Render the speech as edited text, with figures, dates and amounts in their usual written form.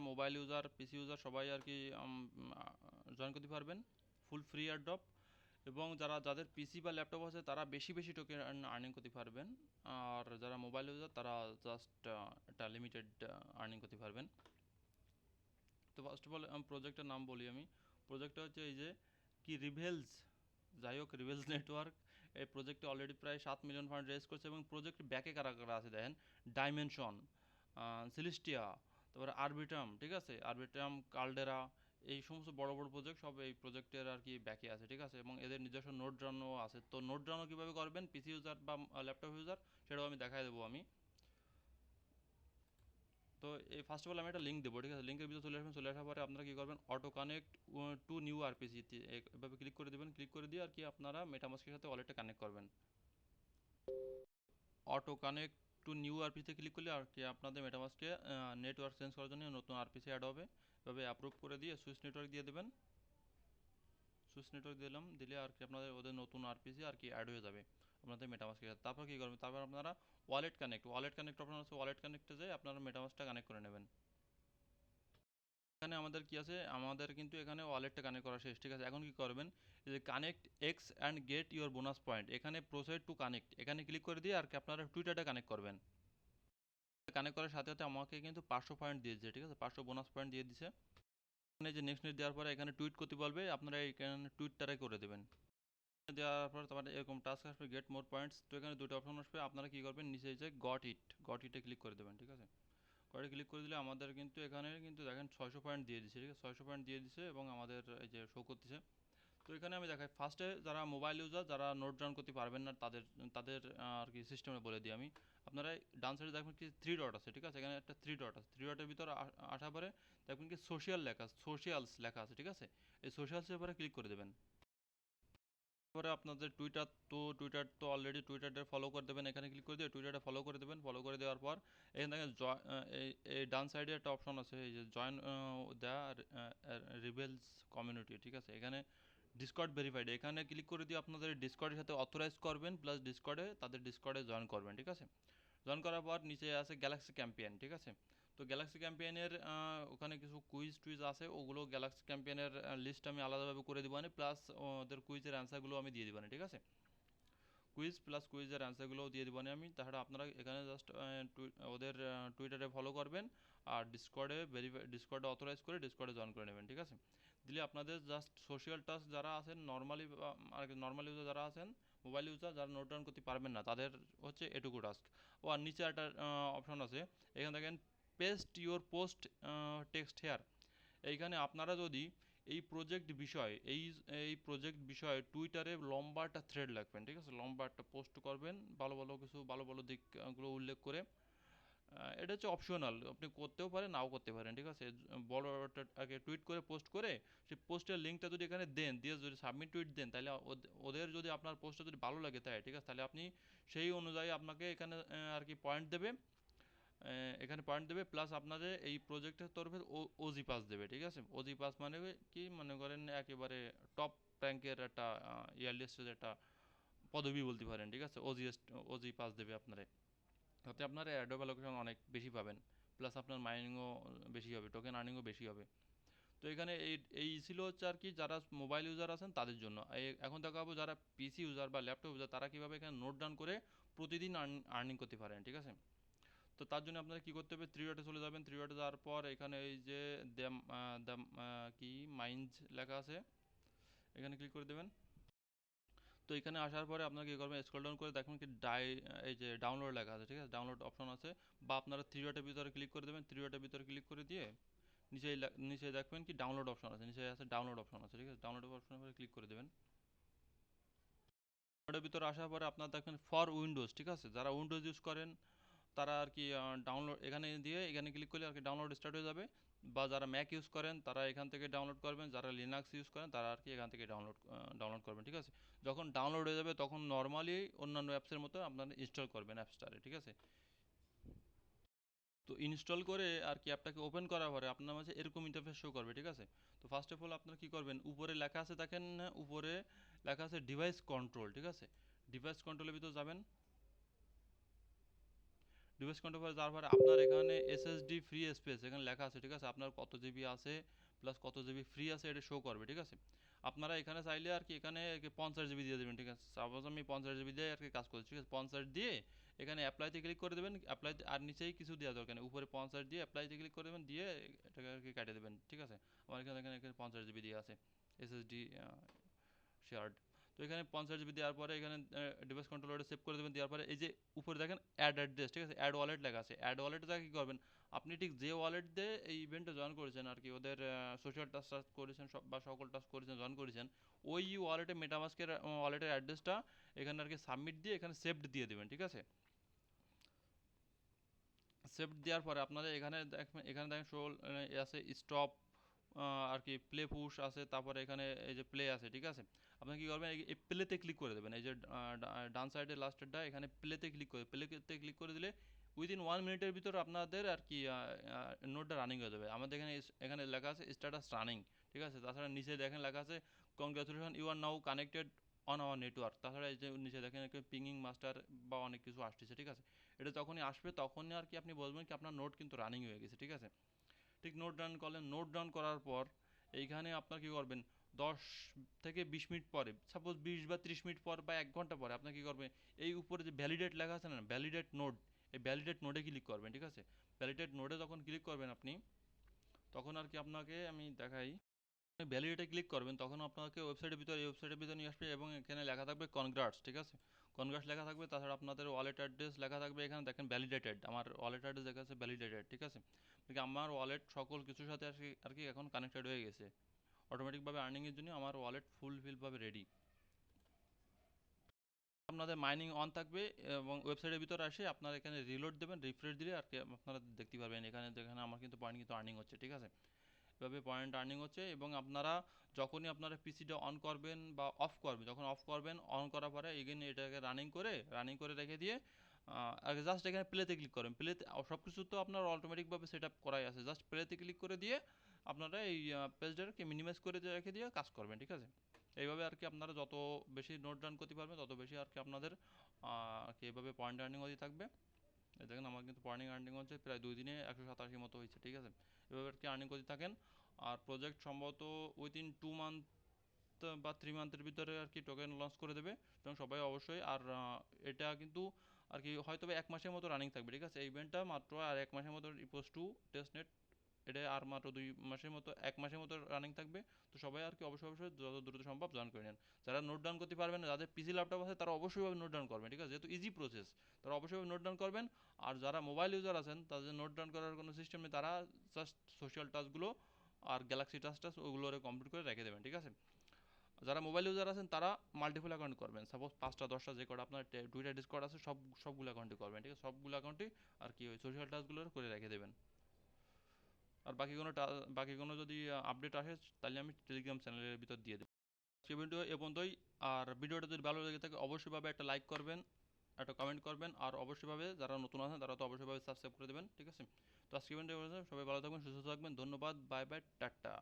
Mobile user, পিসি user সবাই আর কি join করতে পারবেন, ফুল ফ্রি এয়ারড্রপ। এবং যাদের পিসি বা ল্যাপটপ আছে তারা বেশি বেশি টোকেন আর্নিং করতে পারবেন। আর যারা মোবাইল ইউজার তারা জাস্ট একটা লিমিটেড আর্নিং করতে পারবেন। তো ফার্স্ট অফ অল প্রজেক্টের নাম বলি আমি। প্রজেক্টটা হচ্ছে এই যে কি রিভেলস, যাই হোক রিভেলস নেটওয়ার্ক। এই প্রজেক্টে অলরেডি প্রায় 7 মিলিয়ন ফান্ড রেজ করছে এবং প্রজেক্ট ব্যাকে কারা কারা আছে দেখেন, ডাইমেনশন, সিলিস্টিয়া, তারপরে আরবিটাম, ঠিক আছে, আরবিটাম, কালডেরা, এই সমস্ত বড় বড় প্রজেক্ট সব এই প্রজেক্টের আর কি ব্যাকে আছে, ঠিক আছে। এবং এদের নিজস্ব নোট রানও আছে। তো নোট রানও কীভাবে করবেন পিসি ইউজার বা ল্যাপটপ ইউজার, সেটাও আমি দেখাই দেবো আমি। তো এই ফার্স্ট অফ অল আমি একটা লিঙ্ক দেবো, ঠিক আছে। লিঙ্কের ভিতরে চলে আসবেন, চলে আসার পরে আপনারা কী করবেন, auto connect to new RPC এভাবে ক্লিক করে দেবেন। ক্লিক করে দিয়ে আর কি আপনারা মেটামাস্কের সাথে ওয়ালেটটা কানেক্ট করবেন। অটো কানেক্ট টু নিউ আরপিসিতে ক্লিক করলে আর কি আপনাদের মেটামাস্কে নেটওয়ার্ক চেঞ্জ করার জন্য নতুন আরপিসি অ্যাড হবে। এভাবে অ্যাপ্রুভ করে দিয়ে সুইচ নেটওয়ার্ক দিয়ে দেবেন। সুইচ নেটওয়ার্ক দিলাম, দিলে আর কি আপনাদের ওদের নতুন আরপিসি আর কি অ্যাড হয়ে যাবে আপনাদের মেটামাস্কের সাথে। তারপর কী করবেন, তারপর আপনারা ওয়ালেট কানেক্ট অপশন আছে, ওয়ালেট কানেক্টে যেয়ে আপনারা মেটামাস্কটা কানেক্ট করে নেবেন। এখানে আমাদের কি আছে, আমাদের কিন্তু এখানে ওয়ালেটটা কানেক্ট করা শেষ, ঠিক আছে। এখন কি করবেন, যে connect x and get your bonus point, এখানে প্রসিড টু কানেক্ট, এখানে ক্লিক করে দিয়ে আর কি আপনারা টুইটারটা কানেক্ট করবেন। কানেক্ট করার সাথে সাথে আমাকে কিন্তু 500 পয়েন্ট দিয়েছে, ঠিক আছে, 500 বোনাস পয়েন্ট দিয়ে দিছে। এখানে যে নেক্সট নেট দেওয়ার পরে এখানে টুইট করতে বলবে, আপনারা এখানে টুইটটারে করে দেবেন। দেওয়ার পর তোমার এরকম টাস্ক আসবে, গেট মোর পয়েন্টস। তো এখানে দুটো অপশন আসবে, আপনারা কি করবেন, নিচে যে গট ইটে ক্লিক করে দেবেন, ঠিক আছে। করে ক্লিক করে দিলে আমাদের কিন্তু এখানে কিন্তু দেখেন 600 পয়েন্ট দিয়ে দিছে, ঠিক আছে, 600 পয়েন্ট দিয়ে দিছে এবং আমাদের এই যে শো করতেছে। তো এখানে আমি দেখাই ফার্স্টে যারা মোবাইল ইউজার, যারা নোট ডাউন করতে পারবেন না, তাদের তাদের আর কি সিস্টেমে বলে দিই আমি। আপনারা ডান সাইডে দেখবেন কি 3 ডট আছে, ঠিক আছে, এখানে একটা 3 ডট আছে। 3 ডটের ভিতরে আসার পরে দেখবেন কি সোশিয়ালস লেখা আছে, ঠিক আছে। এই সোশ্যালসের উপরে ক্লিক করে দেবেন। তারপরে আপনাদের টুইটার তো অলরেডি টুইটারটা ফলো করে দেবেন, এখানে ক্লিক করে দিয়ে টুইটারটা ফলো করে দেবেন। ফলো করে দেওয়ার পর এখান থেকে এই ডান সাইডে একটা অপশন আছে, এই যে জয়েন দ্য রিবেলস কমিউনিটি, ঠিক আছে। এখানে ডিসকর্ড ভেরিফাইড, এখানে ক্লিক করে দিয়ে আপনাদের ডিসকর্ডের সাথে অথরাইজ করবেন, প্লাস তাদের ডিসকর্ডে জয়েন করবেন, ঠিক আছে। জয়েন করার পর নিচে আছে গ্যালাক্সি ক্যাম্পিয়ান, ঠিক আছে। তো গ্যালাক্সি ক্যাম্পিয়ানের ওখানে কিছু কুইজ আছে, ওগুলো গ্যালাক্সি ক্যাম্পিয়ানের লিস্ট আমি আলাদাভাবে করে দেবো, প্লাস ওদের কুইজের অ্যান্সারগুলো আমি দিয়ে দেবো, ঠিক আছে। কুইজের অ্যান্সারগুলোও দিয়ে দেবো আমি। তাছাড়া আপনারা এখানে জাস্ট ওদের টুইটারে ফলো করবেন আর ডিসকর্ডে অথরাইজ করে ডিসকর্ডে জয়েন করে নেবেন, ঠিক আছে। দিলে আপনাদের জাস্ট সোশ্যাল টাস্ক যারা আছেন নর্মালি আর নর্মাল ইউজার যারা আছেন, মোবাইল ইউজার যারা নোট ডাউন করতে পারবেন না, তাদের হচ্ছে এটুকু টাস্ক। ও আর নিচে একটা অপশন আছে, এখানে দেখেন paste your post text here. এইখানে আপনারা যদি এই প্রজেক্ট বিষয়ে টুইটারে লম্বা একটা থ্রেড লিখবেন, ঠিক আছে, লম্বা একটা পোস্ট করবেন, ভালো ভালো দিকগুলো উল্লেখ করে। এটা হচ্ছে অপশনাল, আপনি করতেও পারেন নাও করতে পারেন, ঠিক আছে। বড় আগে টুইট করে পোস্ট করে সেই পোস্টের লিঙ্কটা যদি এখানে দেন, দিয়ে যদি সাবমিট টুইট দেন, তাহলে ওদের যদি আপনার পোস্টটা যদি ভালো লাগে তাই, ঠিক আছে, তাহলে আপনি সেই অনুযায়ী আপনাকে এখানে আর কি পয়েন্ট দেবে। প্লাস আপনাদের এই প্রজেক্টের তরফে ওজি পাস দেবে, ঠিক আছে। ওজি পাস মানে কি, মনে করেন একেবারে টপ র্যাঙ্কের একটা ইয়ারলি স্টেজের একটা পদবি বলতে পারেন, ঠিক আছে। ওজি পাস দেবে আপনারে, তাতে আপনার অ্যাডোব অ্যালোকেশন অনেক বেশি পাবেন, প্লাস আপনার মাইনিংও বেশি হবে, টোকেন আর্নিংও বেশি হবে। তো এখানে এই ছিল হচ্ছে আর কি যারা মোবাইল ইউজার আছেন তাদের জন্য। এখন দেখাবো যারা পিসি ইউজার বা ল্যাপটপ ইউজার, তারা কীভাবে এখানে নোট ডাউন করে প্রতিদিন আর্নিং করতে পারেন, ঠিক আছে। তো তার জন্য আপনাদের কী করতে হবে, 3 ডটে চলে যাবেন। 3 ডটে যাওয়ার পর এখানে এই যে দ্য কি মাইন্স লেখা আছে, এখানে ক্লিক করে দেবেন। তো এখানে আসার পরে আপনারা কী করবেন, স্ক্রল ডাউন করে দেখবেন কি এই যে ডাউনলোড লেখা আছে, ঠিক আছে, ডাউনলোড অপশন আছে। বা আপনারা 3 ডটের ভিতরে ক্লিক করে দেবেন। 3 ডটের ভিতরে ক্লিক করে দিয়ে নিচে দেখবেন কি ডাউনলোড অপশন আছে, নিচে আছে ডাউনলোড অপশন আছে, ঠিক আছে। ডাউনলোড অপশনের উপরে ক্লিক করে দেবেন। ডাউনলোডের ভিতরে আসার পরে আপনারা দেখবেন ফর উইন্ডোজ, ঠিক আছে, যারা উইন্ডোজ ইউজ করেন তারা আর কি ডাউনলোড এখানে ক্লিক করলে আর কি ডাউনলোড স্টার্ট হয়ে যাবে। বা যারা ম্যাক ইউজ করেন তারা এখান থেকে ডাউনলোড করবেন, যারা লিনাক্স ইউজ করেন তারা আর কি এখান থেকে ডাউনলোড করবেন, ঠিক আছে। যখন ডাউনলোড হয়ে যাবে তখন নর্মালি অন্যান্য অ্যাপসের মতো আপনারা ইনস্টল করবেন অ্যাপ স্টোরে, ঠিক আছে। তো ইনস্টল করে আর কি অ্যাপটাকে ওপেন করার পরে আপনার মাঝে এরকম ইন্টারফেস শো করবে, ঠিক আছে। তো ফার্স্ট অফ অল আপনারা কী করবেন, উপরে লেখা আছে দেখেন, উপরে লেখা আছে ডিভাইস কন্ট্রোল, ঠিক আছে। ডিভাইস কন্ট্রোলের ভিতর যাবেন। ডিভাইস কন্ট্রোল যাওয়ার পরে আপনার এখানে এসএসডি ফ্রি স্পেস এখানে লেখা আছে, ঠিক আছে, আপনার কত জিবি আছে প্লাস কত জিবি ফ্রি আছে এটা শো করবে, ঠিক আছে। আপনারা এখানে চাইলে আর কি এখানে 50 জিবি দিয়ে দেবেন, ঠিক আছে। সাপোজ আমি 50 জিবি দিয়ে আর কি কাজ করছি, ঠিক আছে। 50 দিয়ে এখানে অ্যাপ্লাইতে ক্লিক করে দেবেন, অ্যাপ্লাইতে আর নিচেই কিছু দেওয়া দরকার নেই, উপরে 50 দিয়ে অ্যাপ্লাইতে ক্লিক করে দেবেন, দিয়ে এটাকে আর কি কেটে দেবেন, ঠিক আছে। আমার এখানে এখানে 50 জিবি দিয়ে আছে এসএসডি শেয়ার্ড। তো এখানে 50 জিবি দেওয়ার পরে এখানে ডিভাইস কন্ট্রোলারটা সেভ করে দেবেন, দেওয়ার পরে এই যে উপরে দেখেন অ্যাড অ্যাড্রেস, ঠিক আছে, অ্যাড ওয়ালেট লেখা আছে। অ্যাড ওয়ালেটে যা কী করবেন, আপনি ঠিক যে ওয়ালেট দিয়ে এই ইভেন্টে জয়েন করেছেন আর কি, ওদের সোশ্যাল টাস্ক টাস্ক করেছেন সব বা সকল টাস্ক করেছেন জয়েন করেছেন, ওই ওয়ালেটে মেটামাস্কের ওয়ালেটের অ্যাড্রেসটা এখানে আর কি সাবমিট দিয়ে এখানে সেভড দিয়ে দেবেন, ঠিক আছে। সেভড দেওয়ার পরে আপনাদের এখানে দেখেন, এখানে দেখেন শো আছে স্টপ আর কি প্লে পুশ আছে, তারপরে এখানে এই যে প্লে আছে, ঠিক আছে। আপনি কী করবেন, এই প্লেতে ক্লিক করে দেবেন, এই যে ডান সাইডে লাস্টেরটা এখানে প্লেতে ক্লিক করে, প্লেতে ক্লিক করে দিলে উইদিন 1 মিনিটের ভিতর আপনাদের আর কি নোটটা রানিং হয়ে যাবে। আমাদের এখানে এখানে লেখা আছে স্ট্যাটাস রানিং, ঠিক আছে। তাছাড়া নিচে দেখেন লেখা আছে congratulation you are now connected on our network. তাছাড়া এই যে নিচে দেখেন পিঙ্গিং মাস্টার বা অনেক কিছু আসতেছে, ঠিক আছে। এটা যখনই আসবে তখনই আর কি আপনি বলবেন কি আপনার নোট কিন্তু রানিং হয়ে গেছে, ঠিক আছে। ঠিক নোট ডাউন করলেন, নোট ডাউন করার পর এইখানে আপনার কী করবেন, 10 থেকে 20 মিনিট পরে, সাপোজ 20 বা 30 মিনিট পর বা 1 ঘন্টা পরে আপনার কী করবেন, এই উপরে যে ভ্যালিডেট লেখা আছে না, ভ্যালিডেট নোড, এই ভ্যালিডেট নোডে ক্লিক করবেন, ঠিক আছে। ভ্যালিডেট নোডে যখন ক্লিক করবেন আপনি, তখন আর কি আপনাকে আমি দেখাই, ভ্যালিডেটে ক্লিক করবেন তখন আপনাকে ওয়েবসাইটের ভিতরে, এই ওয়েবসাইটের ভিতরে নিয়ে আসবে এবং এখানে লেখা থাকবে কনগ্রাটস, ঠিক আছে। কনগ্রাটস লেখা থাকবে, তাছাড়া আপনাদের ওয়ালেট অ্যাড্রেস লেখা থাকবে, এখানে দেখেন ভ্যালিডেটেড, আমার ওয়ালেট অ্যাড্রেস দেখা আছে ভ্যালিডেটেড, ঠিক আছে। আমার ওয়ালেট সকল কিছুর সাথে আর কি এখন কানেক্টেড হয়ে গেছে, অটোমেটিকভাবে আর্নিংয়ের জন্য আমার ওয়ালেট ফুলফিলভাবে রেডি। আপনাদের মাইনিং অন থাকবে এবং ওয়েবসাইটের ভিতরে আসে আপনারা এখানে রিলোড দেবেন, রিফ্রেশ দিলে আর কি আপনারা দেখতে পারবেন এখানে যেখানে আমার কিন্তু পয়েন্ট কিন্তু আর্নিং হচ্ছে, ঠিক আছে। এভাবে পয়েন্ট আর্নিং হচ্ছে এবং আপনারা যখনই আপনারা পিসিটা অন করবেন বা অফ করবেন, যখন অফ করবেন অন করার পরে এগেন এটাকে রানিং করে রেখে দিয়ে আর জাস্ট এখানে প্লেতে ক্লিক করবেন, প্লেতে সব কিছু তো আপনার অটোমেটিকভাবে সেট আপ করাই আছে, জাস্ট প্লেতে ক্লিক করে দিয়ে আপনারা এই পেজটাকে মিনিমাইজ করে রেখে দিয়ে কাজ করবেন, ঠিক আছে। এইভাবে আর কি আপনারা যত বেশি নোট ডাউন করতে পারবেন তত বেশি আর কি আপনাদের আর কি এভাবে পয়েন্ট আর্নিং হতে থাকবে। এই দেখেন আমার কিন্তু পয়েন্ট আর্নিং হচ্ছে প্রায় 2 দিনে 187 মতো হয়েছে, ঠিক আছে। এভাবে আর কি আর্নিং করতে থাকেন। আর প্রজেক্ট সম্ভবত উইদিন 2 মান্থ বা 3 মান্থের ভিতরে আর কি টোকেন লঞ্চ করে দেবে, এবং সবাই অবশ্যই আর এটা কিন্তু আর কি হয়তো 1 মাসের মতো রানিং থাকবে, ঠিক আছে। এই ইভেন্টটা মাত্র আর 1 মাসের মতো ইপোজ টু টেস্টনেট, এটা আর মাত্র 2 মাসের মতো 1 মাসের মতো রানিং থাকবে। তো সবাই আর কি অবশ্যই যত দ্রুত সম্ভব জয়েন করে নেন। যারা নোট ডাউন করতে পারবেন না, যাদের পিসি ল্যাপটপ আছে তারা অবশ্যইভাবে নোট ডাউন করবেন, ঠিক আছে, যেহেতু ইজি প্রসেস, তারা অবশ্যই নোট ডাউন করবেন। আর যারা মোবাইল ইউজার আছেন তাদের নোট ডাউন করার কোনো সিস্টেম নেই, তারা জাস্ট সোশ্যাল টাস্কগুলো আর গ্যালাক্সি টাস্ক ওগুলো কমপ্লিট করে রেখে দেবেন, ঠিক আছে। যারা মোবাইল ইউজার আছেন তারা মাল্টিপল অ্যাকাউন্ট করবেন, সাপোজ 5টা 10টা যে কটা আপনার টুইটার ডিসকর্ড আছে সবগুলো অ্যাকাউন্টে করবেন, ঠিক আছে। সবগুলো অ্যাকাউন্টে আর কি ওই সোশ্যাল টাস্কগুলো করে রেখে দেবেন। আর বাকি কোনো যদি আপডেট আসে তাহলে আমি টেলিগ্রাম চ্যানেলের ভিতর দিয়ে দেবো। আজকে ভিডিও এ পর্যন্তই। আর ভিডিওটা যদি ভালো লেগে থাকে অবশ্যইভাবে একটা লাইক করবেন, একটা কমেন্ট করবেন, আর অবশ্যইভাবে যারা নতুন আছেন তারা তো অবশ্যইভাবে সাবস্ক্রাইব করে দেবেন, ঠিক আছে। তো আজকে ভিডিও সবাই ভালো থাকবেন, সুস্থ থাকবেন, ধন্যবাদ, বাই বাই, টাটা।